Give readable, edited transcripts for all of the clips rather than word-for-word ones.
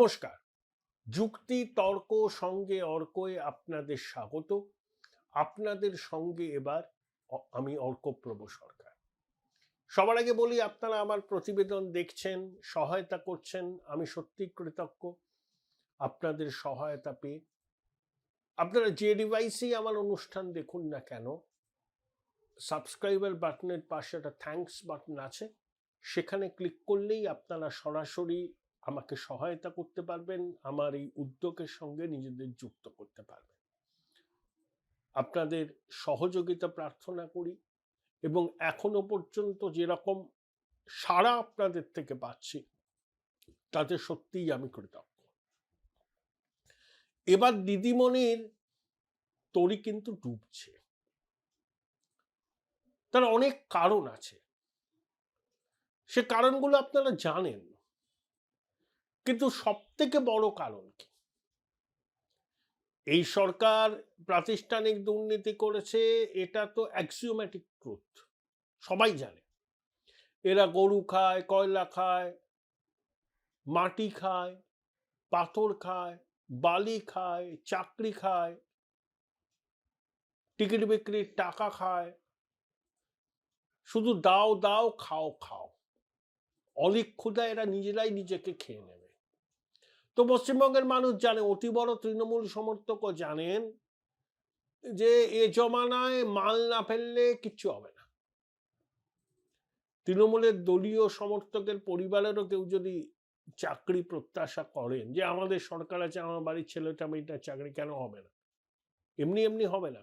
নমস্কার। যুক্তি তর্ক সঙ্গে অর্কয়ে আপনাদের স্বাগত। আপনাদের সঙ্গে এবার আমি অর্কপ্রভ সরকার। সবার আগে বলি, আপনারা আমার প্রতিবেদন দেখছেন, সহায়তা করছেন, আমি সত্যি কৃতজ্ঞ আপনাদের সহায়তা পেয়ে। আপনারা যে ডিভাইসেই আমার অনুষ্ঠান দেখুন না কেন, সাবস্ক্রাইবার বাটনের পাশে একটা থ্যাঙ্কস বাটন আছে, সেখানে ক্লিক করলেই আপনারা সরাসরি আমাকে সহায়তা করতে পারবেন, আমার এই উদ্যোগের সঙ্গে নিজেদের যুক্ত করতে পারবেন। আপনাদের সহযোগিতা প্রার্থনা করি এবং এখনো পর্যন্ত যেরকম সাড়া আপনাদের থেকে পাচ্ছি তাতে সত্যিই আমি কৃতজ্ঞ। এবার দিদিমণির তরি কিন্তু ডুবছে। তার অনেক কারণ আছে, সে কারণগুলো আপনারা জানেন, কিন্তু সব থেকে বড় কারণ কি? এই সরকার প্রাতিষ্ঠানিক দুর্নীতি করেছে, এটা তো অ্যাক্সিওম্যাটিক ট্রুথ, সবাই জানে। এরা গরু খায়, কয়লা খায়, মাটি খায়, পাথর খায়, বালি খায়, চাকরি খায়, টিকিট বিক্রির টাকা খায়, শুধু দাও দাও, খাও খাও, অলিক ক্ষুধা এরা নিজেরাই নিজেকে খেয়ে নেবে। তো পশ্চিমবঙ্গের মানুষ জানে, অতি বড় তৃণমূল সমর্থকও জানেন যে এ জমানায় মাল না ফেললে কিচ্ছু হবে না। তৃণমূলের দলীয় সমর্থকের পরিবারেরও কেউ যদি চাকরি প্রত্যাশা করেন, যে আমাদের সরকার আছে, আমার বাড়ির ছেলেটা মেয়েটার চাকরি কেন হবে না, এমনি এমনি হবে না।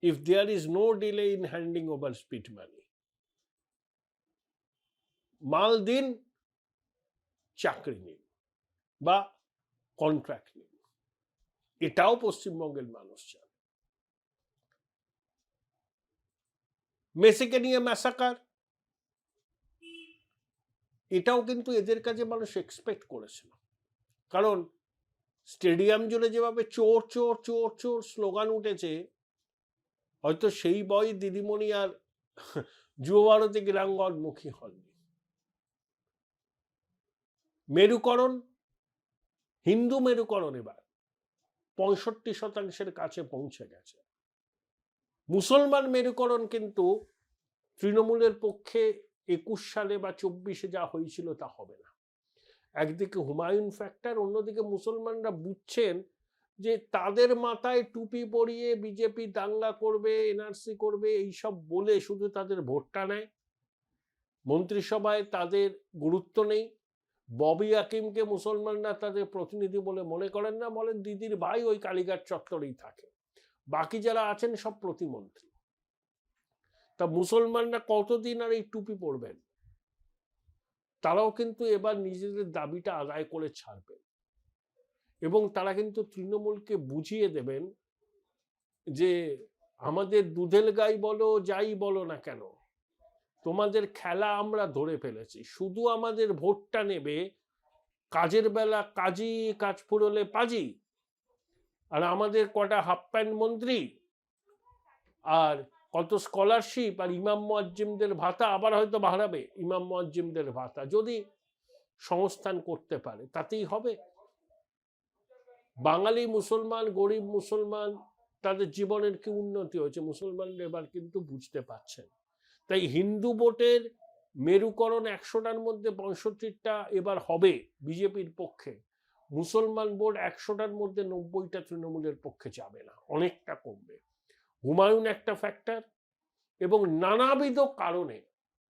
If there is no delay in handing over spit money, মাল দিন, চাকরি নিন বা কন্ট্রাক্ট নিন, এটাও পশ্চিমবঙ্গের মানুষ চান। মেসিকে নিয়ে ম্যাসাকার, এটাও কিন্তু এদের কাছে মানুষ এক্সপেক্ট করেছিল। কারণ স্টেডিয়াম জুড়ে যেভাবে চোর চোর চোর চোর স্লোগান উঠেছে, হয়তো সেই বই দিদিমণি আর যুব ভারতী ক্রীড়াঙ্গনমুখী হননি। মেরুকরণ, হিন্দু মেরুকরণ এবার 65% কাছে পৌঁছে গেছে। মুসলমান মেরুকরণ কিন্তু তৃণমূলের পক্ষে 21 সালে বা 24-এ যা হয়েছিল তা হবে না। একদিকে হুমায়ুন ফ্যাক্টর, অন্যদিকে মুসলমানরা বুঝছেন যে তাদের মাথায় টুপি পরিয়ে বিজেপি দাঙ্গা করবে, এনআরসি করবে, এইসব বলে শুধু তাদের ভোটটা নেয়। মন্ত্রিসভায় তাদের গুরুত্ব নেই। ববি হাকিমকে মুসলমানরা তাদের প্রতিনিধি বলে মনে করেন না, বলেন দিদির ভাই ওই কালীঘাট চত্বরেই থাকে, বাকি যারা আছেন সব প্রতিমন্ত্রী। তা মুসলমানরা কতদিন আর এই টুপি পরবেন? তারাও কিন্তু এবার নিজেদের দাবিটা আদায় করে ছাড়বেন এবং তারা কিন্তু তৃণমূলকে বুঝিয়ে দেবেন যে আমাদের দুধেল গাই বলো, যাই বলো না কেন, তোমাদের খেলা আমরা ধরে ফেলেছি, শুধু আমাদের ভোটটা নেবে, কাজের বেলা কাজী, কাজ ফুরলে পাজি, আর আমাদের কটা হাফ প্যান্ট মন্ত্রী আর কত স্কলারশিপ আর ইমাম মুয়াজ্জিমদের ভাতা আবার হয়তো বাড়াবে, ইমাম মুয়াজ্জিমদের ভাতা যদি সংস্থান করতে পারে তাতেই হবে। বাঙালি মুসলমান, গরিব মুসলমান, তাদের জীবনের কি উন্নতি হয়েছে মুসলমানরা এবার কিন্তু বুঝতে পারছেন। তাই হিন্দু ভোটের মেরুকরণ 100টার মধ্যে 65টা এবার হবে বিজেপির পক্ষে, মুসলমান ভোট 100টার মধ্যে 90টা তৃণমূলের পক্ষে যাবে না, অনেকটা কমবে। হুমায়ুন একটা ফ্যাক্টর, এবং নানাবিধ কারণে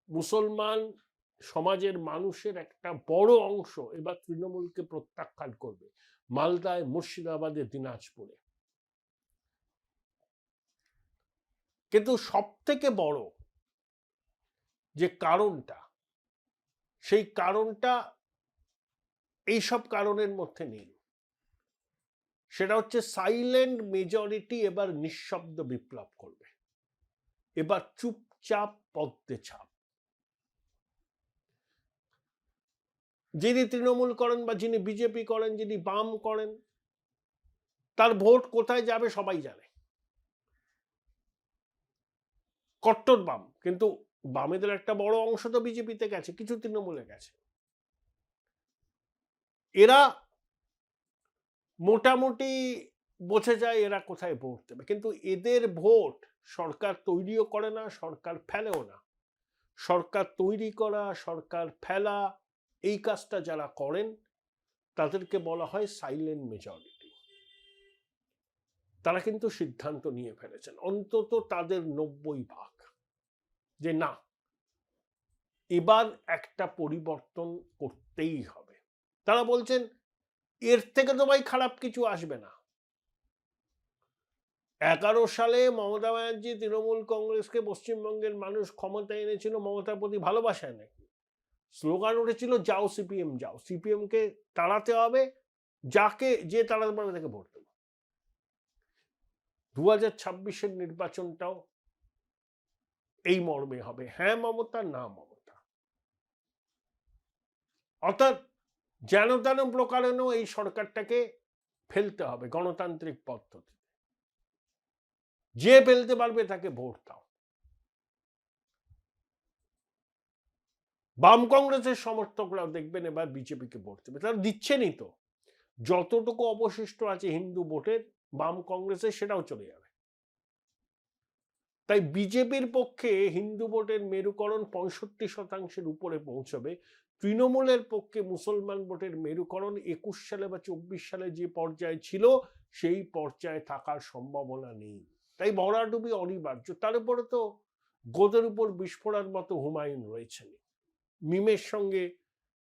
মুসলমান সমাজের মানুষের একটা বড় অংশ এবার তৃণমূলকে প্রত্যাখ্যান করবে, মালদায়, মুর্শিদাবাদে, দিনাজপুরে। কিন্তু সব থেকে বড় যে কারণটা, সেই কারণটা এইসব কারণের মধ্যে নেই। সেটা হচ্ছে সাইলেন্ট মেজরিটি এবার নিঃশব্দ বিপ্লব করবে, এবার চুপচাপ পদ্মে ছাপ। যিনি তৃণমূল করেন বা যিনি বিজেপি করেন, যিনি বাম করেন, তার ভোট কোথায় যাবে সবাই জানে। কট্টর বাম, কিন্তু বামেদের একটা বড় অংশ তো বিজেপিতে গেছে, কিছু তৃণমূলে গেছে। এরা মোটামুটি বোঝা যায় এরা কোথায় ভোট দেবে, কিন্তু এদের ভোট সরকার তৈরিও করে না, সরকার ফেলেও না। সরকার তৈরি করা, সরকার ফেলা, এই কাজটা যারা করেন তাদেরকে বলা হয় সাইলেন্ট মেজরিটি। তারা কিন্তু সিদ্ধান্ত নিয়ে ফেলেছেন অন্তত তাদের 90% যে না, এবার একটা পরিবর্তন করতেই হবে। তারা বলছেন এর থেকে তো ভাই খারাপ কিছু আসবে না। 11 সালে মমতা ব্যানার্জি তৃণমূল কংগ্রেসকে পশ্চিমবঙ্গের মানুষ ক্ষমতা এনেছিল মমতার প্রতি ভালোবাসায় নাকি? স্লোগান উঠেছিল যাও সিপিএম যাও, সিপিএম কে তাড়াতে হবে, যাকে যে তাড়াতে পারবে তাকে ভোট দেবো। 2026-এর নির্বাচনটাও এই মর্মে হবে, হ্যাঁ মমতা না মমতা। অর্থাৎ যেন তেন প্রকারেণও এই সরকারটাকে ফেলতে হবে গণতান্ত্রিক পদ্ধতি। যে ফেলতে পারবে তাকে ভোট দাও। বাম কংগ্রেসের সমর্থকরাও দেখবেন এবার বিজেপিকে ভোট দেবে, তারা দিচ্ছেনই তো। যতটুকু অবশিষ্ট আছে হিন্দু ভোটের বাম কংগ্রেসের সেটাও চলে যাবে। তাই বিজেপির পক্ষে হিন্দু ভোটের মেরুকরণ 65% উপরে পৌঁছবে। তৃণমূলের পক্ষে মুসলমান ভোটের মেরুকরণ 21 সালে বা 24 সালে যে পর্যায়ে ছিল সেই পর্যায়ে থাকার সম্ভাবনা নেই। তাই ভরাডুবি অনিবার্য। তার উপরে তো গোদের উপর বিস্ফোরণের মতো হুমায়ুন রয়েছেন। মিমের সঙ্গে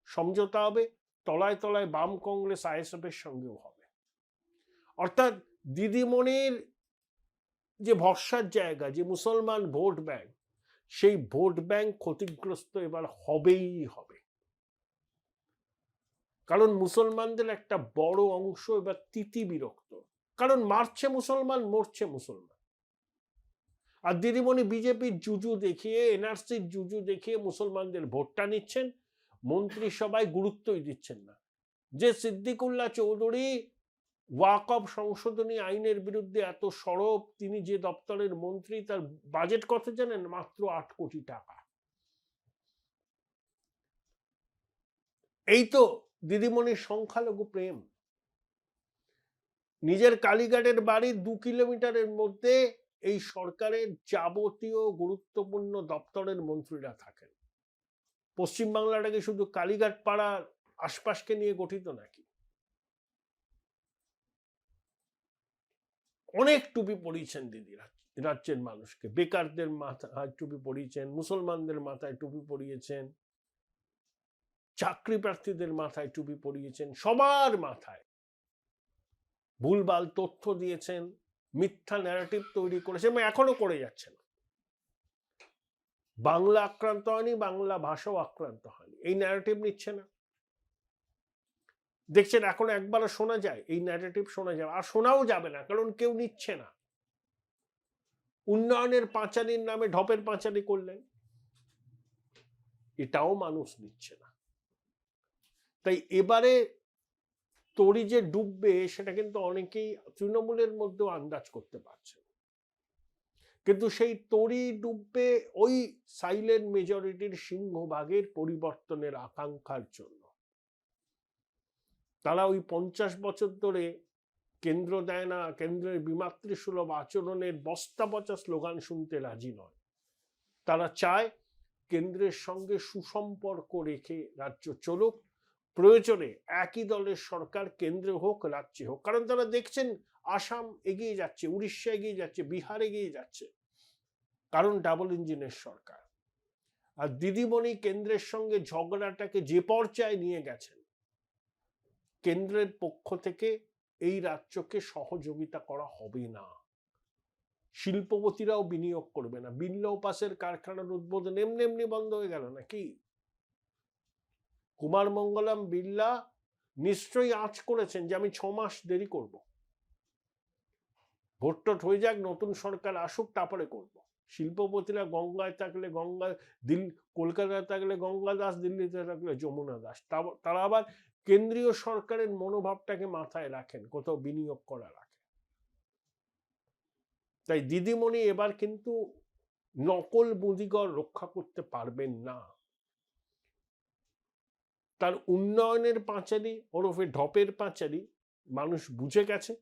সমঝোতা হবে, তলায় তলায় বাম কংগ্রেস আইএসএফ এর সঙ্গেও হবে। অর্থাৎ দিদিমণির যে ভরসার জায়গা, যে মুসলমান ভোট ব্যাংক, সেই ভোট ব্যাংক ক্ষতিগ্রস্ত এবার হবেই হবে। কারণ মুসলমানদের একটা বড় অংশ এবার তিতি বিরক্ত, কারণ মারছে মুসলমান, মরছে মুসলমান। আর দিদিমণি বিজেপির জুজু দেখিয়ে, এনআরসির জুজু দেখিয়ে মুসলমানদের ভোটটা নিচ্ছেন, মন্ত্রিসভায় গুরুত্বই দিচ্ছেন না। যে সিদ্দিকুল্লাহ চৌধুরী ওয়াকফ সংশোধনী আইনের বিরুদ্ধে এত সরব, তিনি যে দপ্তরের মন্ত্রী, তার বাজেট কত জানেন? মাত্র 8 কোটি টাকা। এই তো দিদিমণির সংখ্যালঘু প্রেম। নিজের কালীঘাটের বাড়ি 2 কিলোমিটারের মধ্যে এই সরকারের যাবতীয় গুরুত্বপূর্ণ দপ্তরের মন্ত্রীরা থাকেন। পশ্চিমবাংলাটাকে শুধু কালীঘাট পাড়ার আশপাশকে নিয়ে গঠিত নাকি? অনেক টুপি পরিয়েছেন দিদি রাজ্যের মানুষকে, বেকারদের মাথায় টুপি পরিয়েছেন, মুসলমানদের মাথায় টুপি পরিয়েছেন, চাকরি প্রার্থীদের মাথায় টুপি পরিয়েছেন, সবার মাথায় ভুলভাল তথ্য দিয়েছেন, মিথ্যা ন্যারেটিভ তৈরি করেছেন এবং এখনো করে যাচ্ছেন। বাংলা আক্রান্ত হয়নি, বাংলা ভাষাও আক্রান্ত হয়নি, এই ন্যারেটিভ নিচ্ছে না। দেখছেন এখন একবারও শোনা যায়, এই ন্যারেটিভ শোনা যাবে, আর শোনাও যাবে না, কারণ কেউ নিচ্ছে না। উন্নয়নের পাঁচালির নামে ঢপের পাঁচালি করলেন, এটাও মানুষ নিচ্ছে না। তাই এবারে তরি যে ডুববে সেটা কিন্তু অনেকেই তৃণমূলের মধ্যেও আন্দাজ করতে পারছে, কিন্তু সেই তরি ডুববে ওই সাইলেন্ট মেজরিটির সিংহভাগের পরিবর্তনের আকাঙ্ক্ষার জন্য। তারা ওই 50 বছর ধরে কেন্দ্র দেয় না, কেন্দ্রের বিমাতৃসুলভ আচরণের বস্তা পচা স্লোগান শুনতে রাজি নয়। তারা চায় কেন্দ্রের সঙ্গে সুসম্পর্ক রেখে রাজ্য চলুক, প্রয়োজনে একই দলের সরকার কেন্দ্রে হোক রাজ্যে হোক। কারণ তারা দেখছেন আসাম এগিয়ে যাচ্ছে, উড়িষ্যা এগিয়ে যাচ্ছে, বিহার এগিয়ে যাচ্ছে, কারণ ডাবল ইঞ্জিনের সরকার। আর দিদিমণি কেন্দ্রের সঙ্গে ঝগড়াটাকে যে পর্যায়ে নিয়ে গেছেন, কেন্দ্রের পক্ষ থেকে এই রাজ্যকে সহযোগিতা করা হবে না। শিল্পপতিরাও বিনিয়োগ করবে না। বিল্লাও পাসের কারখানার উদ্বোধন এমনি এমনি বন্ধ হয়ে গেল নাকি? কুমার মঙ্গলম বিড়লা নিশ্চয়ই আঁচ করেছেন যে আমি 6 মাস দেরি করব, ভোট হয়ে যাক, নতুন সরকার আসুক, তারপরে করব। শিল্পপতিরা গঙ্গায় থাকলে গঙ্গা, কলকাতায় থাকলে গঙ্গা দাস, দিল্লিতে থাকলে যমুনা দাস। তারা আবার কেন্দ্রীয় সরকারের মনোভাবটাকে মাথায় রাখেন, কোথাও বিনিয়োগ করা রাখেন। তাই দিদিমণি এবার কিন্তু নকল বুদ্ধিগর রক্ষা করতে পারবেন না। তার উন্নয়নের পাঁচালী ওরফে ঢপের পাঁচালী মানুষ বুঝে গেছে।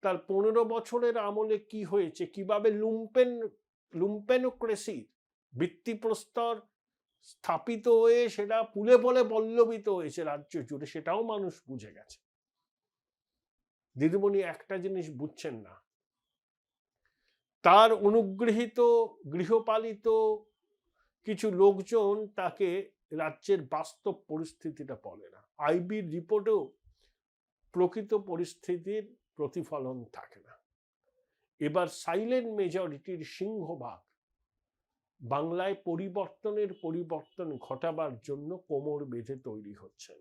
তার 15 বছরের আমলে কি হয়েছে, কিভাবে লুম্পেনোক্রেসির ভিত্তিপ্রস্তর স্থাপিত হয়ে সেটা পুলে বলে পল্লবিত হয়েছে রাজ্য জুড়ে, সেটাও মানুষ বুঝে গেছে। দিদিমণি একটা জিনিস বুঝছেন না, তার অনুগৃহীত গৃহপালিত কিছু লোকজন তাকে রাজ্যের বাস্তব পরিস্থিতিটা বলে না। আইবির রিপোর্টেও প্রকৃত পরিস্থিতির প্রতিফলন থাকে না। এবার সাইলেন্ট মেজরিটির সিংহভাগ বাংলায় পরিবর্তন ঘটাবার জন্য কোমর বেঁধে তৈরি হচ্ছেন।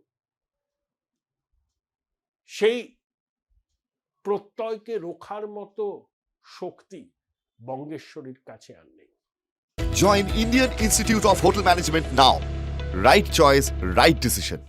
সেই প্রত্যয়কে রোখার মতো শক্তি বঙ্গেশ্বরীর কাছে আর নেই। Join Indian Institute of Hotel Management now. Right choice, right decision.